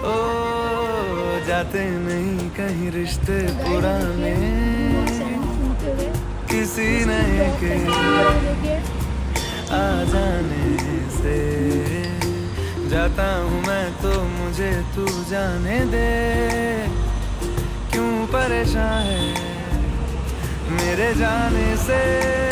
ओ जाते नहीं कहीं रिश्ते पुराने, किसी नए के आ जाने से जाता हूँ मैं तो मुझे तू जाने दे। क्यों परेशान है मेरे जाने से।